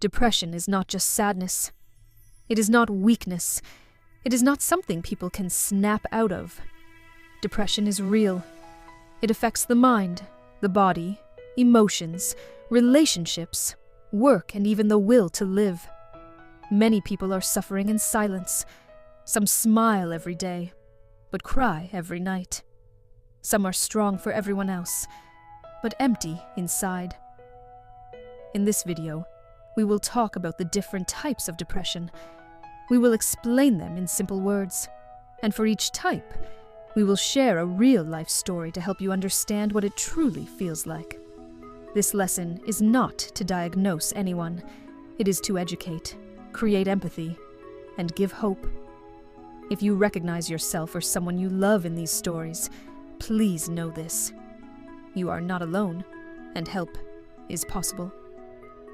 Depression is not just sadness. It is not weakness. It is not something people can snap out of. Depression is real. It affects the mind, the body, emotions, relationships, work, and even the will to live. Many people are suffering in silence. Some smile every day, but cry every night. Some are strong for everyone else, but empty inside. In this video, we will talk about the different types of depression. We will explain them in simple words, and for each type, we will share a real-life story to help you understand what it truly feels like. This lesson is not to diagnose anyone. It is to educate, create empathy, and give hope. If you recognize yourself or someone you love in these stories, please know this. You are not alone, and help is possible.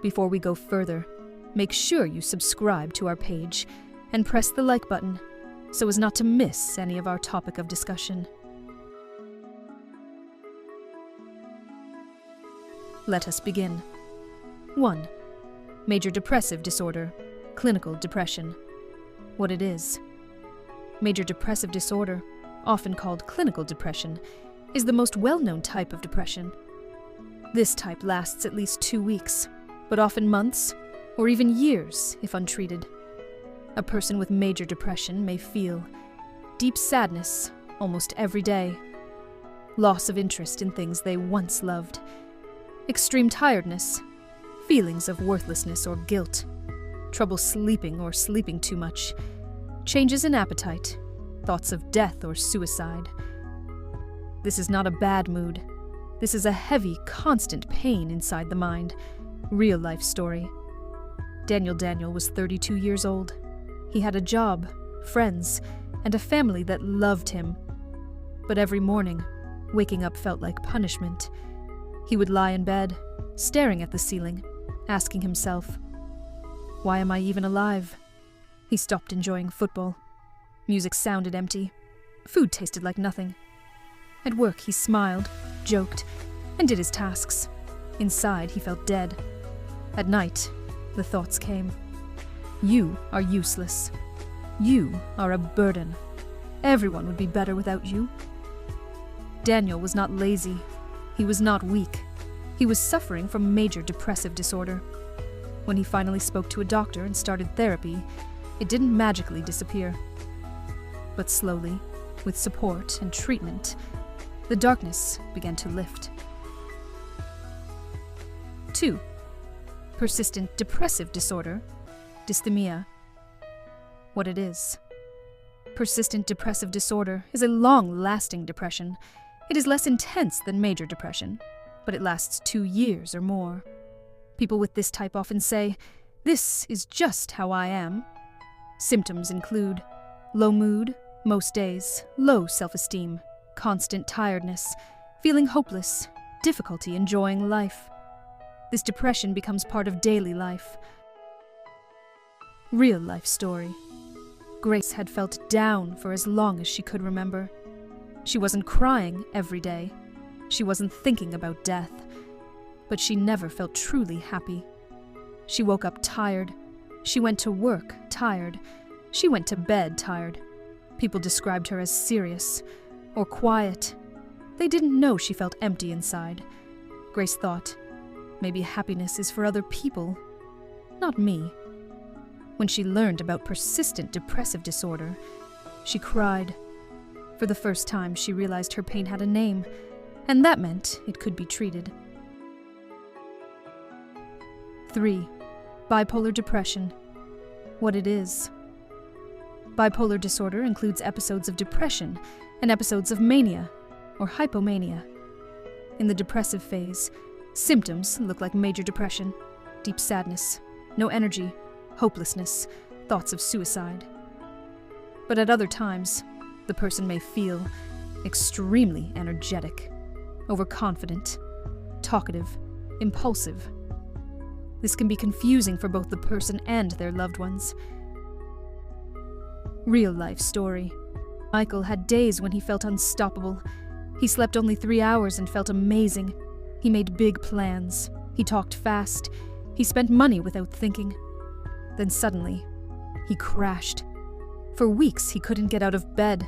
Before we go further, make sure you subscribe to our page and press the like button so as not to miss any of our topic of discussion. Let us begin. 1. Major depressive disorder, clinical depression. What it is. Major depressive disorder, often called clinical depression, is the most well-known type of depression. This type lasts at least 2 weeks, but often months, or even years if untreated. A person with major depression may feel deep sadness almost every day, loss of interest in things they once loved, extreme tiredness, feelings of worthlessness or guilt, trouble sleeping or sleeping too much, changes in appetite, thoughts of death or suicide. This is not a bad mood. This is a heavy, constant pain inside the mind. Real-life story. Daniel was 32 years old. He had a job, friends, and a family that loved him. But every morning, waking up felt like punishment. He would lie in bed, staring at the ceiling, asking himself, "Why am I even alive?" He stopped enjoying football. Music sounded empty. Food tasted like nothing. At work, he smiled, joked, and did his tasks. Inside, he felt dead. At night, the thoughts came. You are useless. You are a burden. Everyone would be better without you. Daniel was not lazy. He was not weak. He was suffering from major depressive disorder. When he finally spoke to a doctor and started therapy, it didn't magically disappear. But slowly, with support and treatment, the darkness began to lift. 2. Persistent depressive disorder, dysthymia. What it is. Persistent depressive disorder is a long-lasting depression. It is less intense than major depression, but it lasts 2 years or more. People with this type often say, "This is just how I am." Symptoms include low mood, most days, low self-esteem, constant tiredness, feeling hopeless, difficulty enjoying life. This depression becomes part of daily life. Real life story. Grace had felt down for as long as she could remember. She wasn't crying every day. She wasn't thinking about death. But she never felt truly happy. She woke up tired. She went to work tired. She went to bed tired. People described her as serious or quiet. They didn't know she felt empty inside. Grace thought, maybe happiness is for other people, not me. When she learned about persistent depressive disorder, she cried. For the first time, she realized her pain had a name, and that meant it could be treated. 3. Bipolar depression. What it is. Bipolar disorder includes episodes of depression and episodes of mania or hypomania. In the depressive phase, symptoms look like major depression, deep sadness, no energy, hopelessness, thoughts of suicide. But at other times, the person may feel extremely energetic, overconfident, talkative, impulsive. This can be confusing for both the person and their loved ones. Real life story. Michael had days when he felt unstoppable. He slept only 3 hours and felt amazing. He made big plans. He talked fast. He spent money without thinking. Then suddenly, he crashed. For weeks, he couldn't get out of bed.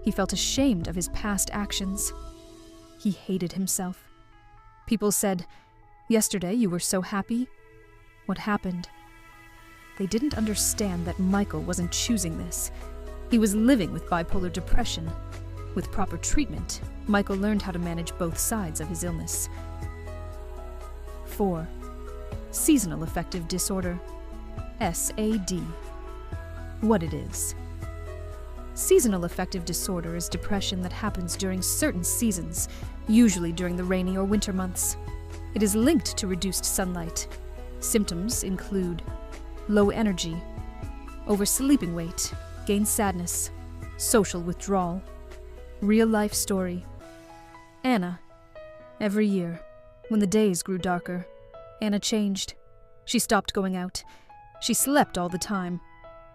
He felt ashamed of his past actions. He hated himself. People said, "Yesterday you were so happy. What happened?" They didn't understand that Michael wasn't choosing this. He was living with bipolar depression. With proper treatment, Michael learned how to manage both sides of his illness. 4. Seasonal affective disorder, SAD. What it is. Seasonal affective disorder is depression that happens during certain seasons, usually during the rainy or winter months. It is linked to reduced sunlight. Symptoms include low energy, oversleeping weight, gain sadness, social withdrawal. Real life story. Anna. Every year, when the days grew darker, Anna changed. She stopped going out. She slept all the time.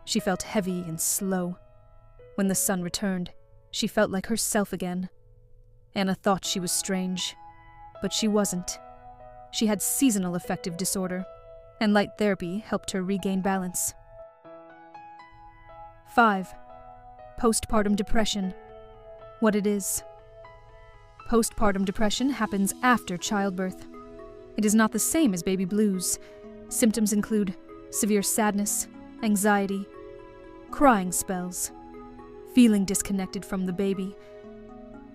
She felt heavy and slow. When the sun returned, she felt like herself again. Anna thought she was strange, but she wasn't. She had seasonal affective disorder, and light therapy helped her regain balance. 5. Postpartum depression. What it is. Postpartum depression happens after childbirth. It is not the same as baby blues. Symptoms include severe sadness, anxiety, crying spells, feeling disconnected from the baby,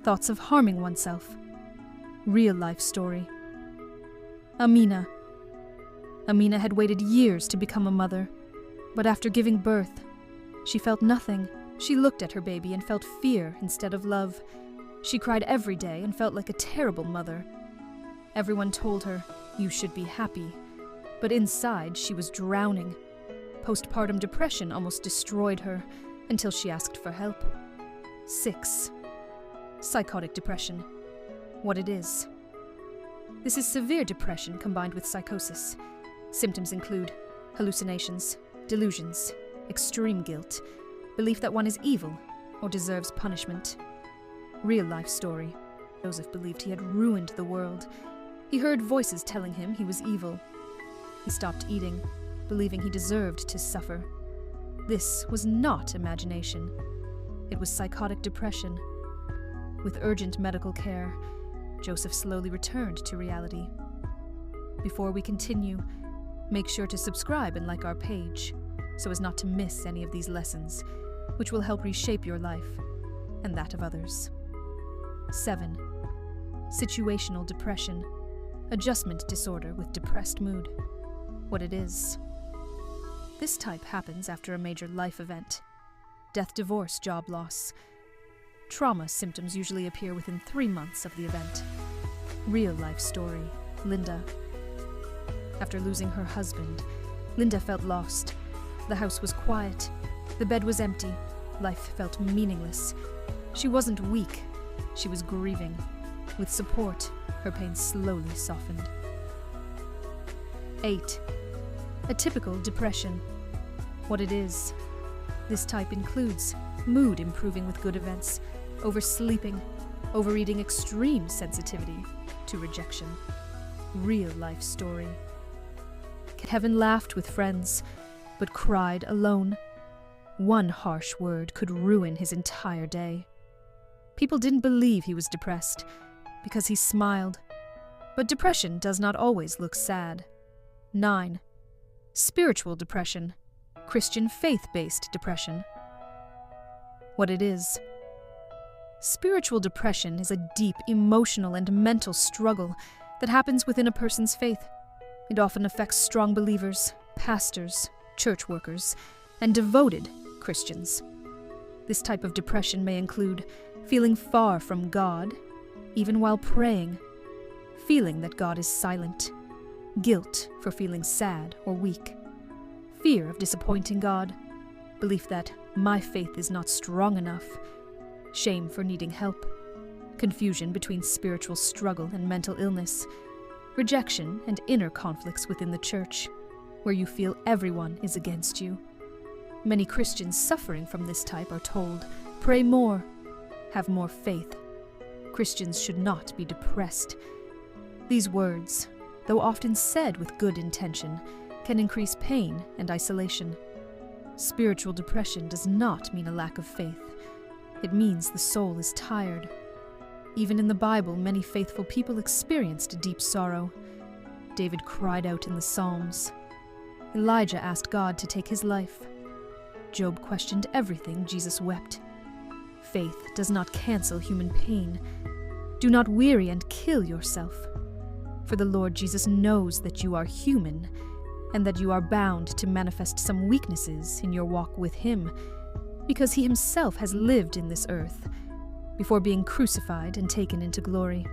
thoughts of harming oneself. Real life story. Amina. Amina had waited years to become a mother, but after giving birth, she felt nothing. She looked at her baby and felt fear instead of love. She cried every day and felt like a terrible mother. Everyone told her, "You should be happy." But inside, she was drowning. Postpartum depression almost destroyed her until she asked for help. 6. Psychotic depression. What it is. This is severe depression combined with psychosis. Symptoms include hallucinations, delusions, extreme guilt, belief that one is evil or deserves punishment. Real life story. Joseph believed he had ruined the world. He heard voices telling him he was evil. He stopped eating, believing he deserved to suffer. This was not imagination. It was psychotic depression. With urgent medical care, Joseph slowly returned to reality. Before we continue, make sure to subscribe and like our page so as not to miss any of these lessons, which will help reshape your life and that of others. 7. Situational depression, adjustment disorder with depressed mood. What it is. This type happens after a major life event. Death, divorce, job loss. Trauma symptoms usually appear within 3 months of the event. Real life story. Linda. After losing her husband, Linda felt lost. The house was quiet. The bed was empty. Life felt meaningless. She wasn't weak. She was grieving. With support, her pain slowly softened. 8. Atypical depression. What it is. This type includes mood improving with good events, oversleeping, overeating, extreme sensitivity to rejection. Real life story. Kevin laughed with friends, but cried alone. One harsh word could ruin his entire day. People didn't believe he was depressed because he smiled. But depression does not always look sad. 9. Spiritual depression, Christian faith-based depression. What it is. Spiritual depression is a deep emotional and mental struggle that happens within a person's faith. It often affects strong believers, pastors, church workers, and devoted Christians. This type of depression may include feeling far from God, even while praying, feeling that God is silent, guilt for feeling sad or weak, fear of disappointing God, belief that my faith is not strong enough, shame for needing help, confusion between spiritual struggle and mental illness, rejection and inner conflicts within the church, where you feel everyone is against you. Many Christians suffering from this type are told, pray more, have more faith. Christians should not be depressed. These words, though often said with good intention, can increase pain and isolation. Spiritual depression does not mean a lack of faith. It means the soul is tired. Even in the Bible, many faithful people experienced deep sorrow. David cried out in the Psalms. Elijah asked God to take his life. Job questioned everything. Jesus wept. Faith does not cancel human pain. Do not weary and kill yourself. For the Lord Jesus knows that you are human, and that you are bound to manifest some weaknesses in your walk with Him, because He Himself has lived in this earth, before being crucified and taken into glory.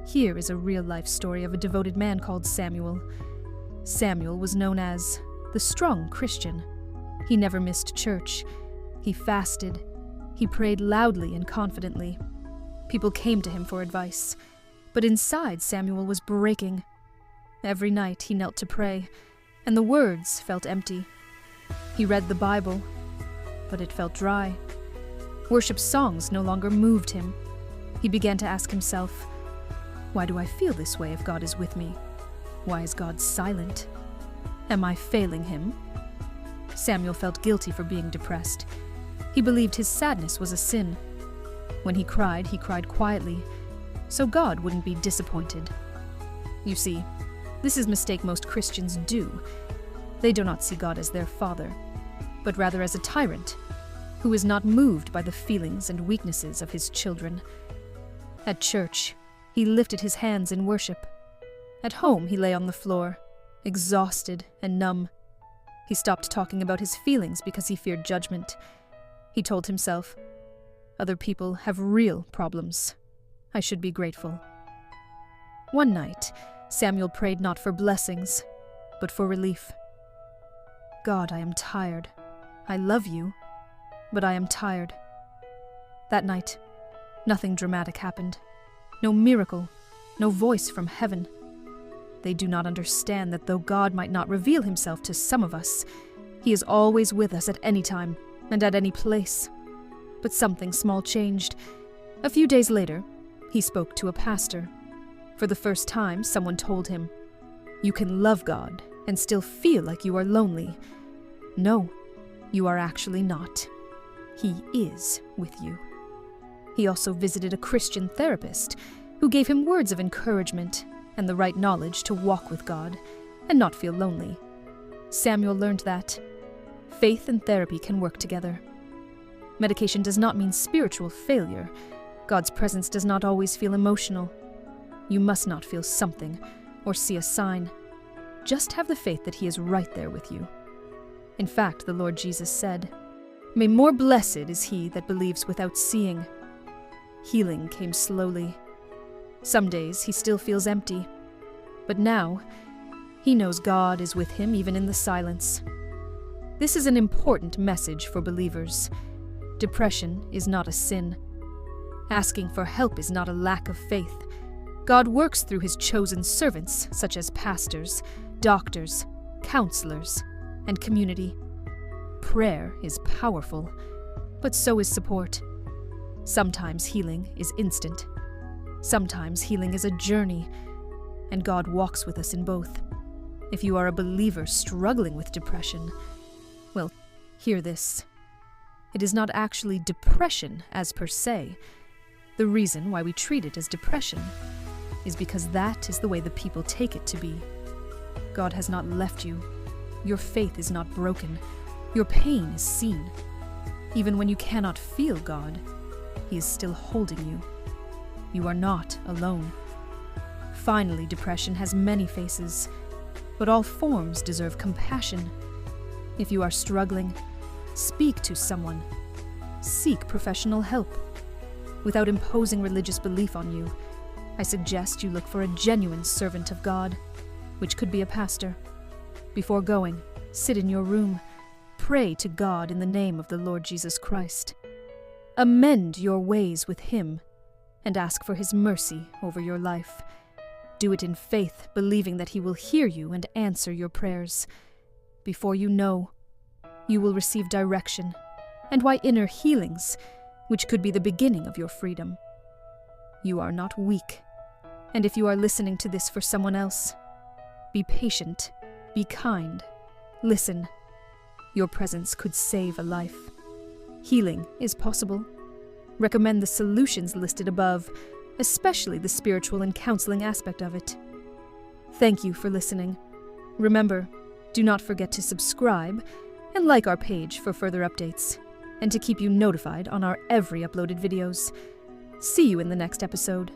Here is a real-life story of a devoted man called Samuel. Samuel was known as the strong Christian. He never missed church. He fasted. He prayed loudly and confidently. People came to him for advice, but inside Samuel was breaking. Every night he knelt to pray, and the words felt empty. He read the Bible, but it felt dry. Worship songs no longer moved him. He began to ask himself, why do I feel this way if God is with me? Why is God silent? Am I failing Him? Samuel felt guilty for being depressed. He believed his sadness was a sin. When he cried quietly, so God wouldn't be disappointed. You see, this is a mistake most Christians do. They do not see God as their father, but rather as a tyrant, who is not moved by the feelings and weaknesses of his children. At church, he lifted his hands in worship. At home, he lay on the floor, exhausted and numb. He stopped talking about his feelings because he feared judgment. He told himself, other people have real problems. I should be grateful. One night, Samuel prayed not for blessings, but for relief. God, I am tired. I love you, but I am tired. That night, nothing dramatic happened. No miracle, no voice from heaven. They do not understand that though God might not reveal Himself to some of us, He is always with us at any time and at any place. But something small changed. A few days later, he spoke to a pastor. For the first time, someone told him, you can love God and still feel like you are lonely. No, you are actually not. He is with you. He also visited a Christian therapist who gave him words of encouragement and the right knowledge to walk with God and not feel lonely. Samuel learned that faith and therapy can work together. Medication does not mean spiritual failure. God's presence does not always feel emotional. You must not feel something or see a sign. Just have the faith that He is right there with you. In fact, the Lord Jesus said, "May more blessed is he that believes without seeing." Healing came slowly. Some days he still feels empty, but now he knows God is with him even in the silence. This is an important message for believers. Depression is not a sin. Asking for help is not a lack of faith. God works through His chosen servants, such as pastors, doctors, counselors, and community. Prayer is powerful, but so is support. Sometimes healing is instant. Sometimes healing is a journey, and God walks with us in both. If you are a believer struggling with depression, well, hear this. It is not actually depression as per se. The reason why we treat it as depression is because that is the way the people take it to be. God has not left you. Your faith is not broken. Your pain is seen. Even when you cannot feel God, He is still holding you. You are not alone. Finally, depression has many faces, but all forms deserve compassion. If you are struggling, speak to someone. Seek professional help. Without imposing religious belief on you, I suggest you look for a genuine servant of God, which could be a pastor. Before going, sit in your room. Pray to God in the name of the Lord Jesus Christ. Amend your ways with Him and ask for His mercy over your life. Do it in faith, believing that He will hear you and answer your prayers. Before you know, you will receive direction, and why inner healings, which could be the beginning of your freedom. You are not weak, and if you are listening to this for someone else, Be patient. Be kind. Listen. Your presence could save a life. Healing is possible. Recommend the solutions listed above, especially the spiritual and counseling aspect of it. Thank you for listening. Remember, do not forget to subscribe and like our page for further updates, and to keep you notified on our every uploaded videos. See you in the next episode.